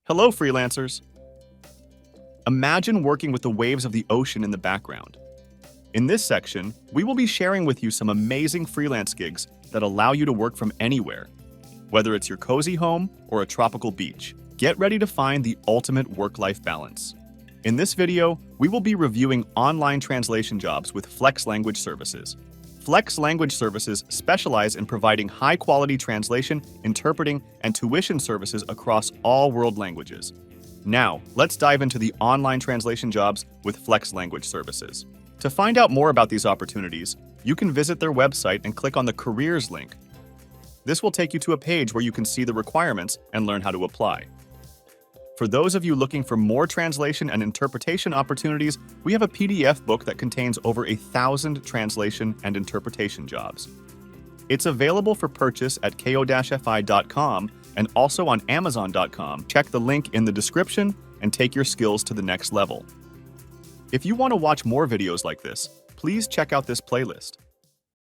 Hello, freelancers. Imagine working with the waves of the ocean in the background. In this section, we will be sharing with you some amazing freelance gigs that allow you to work from anywhere. Whether it's your cozy home or a tropical beach, get ready to find the ultimate work-life balance. In this video, we will be reviewing online translation jobs with Flex Language Services. Flex Language Services specialize in providing high-quality translation, interpreting, and tuition services across all world languages. Now, let's dive into the online translation jobs with Flex Language Services. To find out more about these opportunities, you can visit their website and click on the Careers link. This will take you to a page where you can see the requirements and learn how to apply. For those of you looking for more translation and interpretation opportunities, we have a PDF book that contains over 1,000 translation and interpretation jobs. It's available for purchase at ko-fi.com and also on amazon.com. Check the link in the description and take your skills to the next level. If you want to watch more videos like this, please check out this playlist.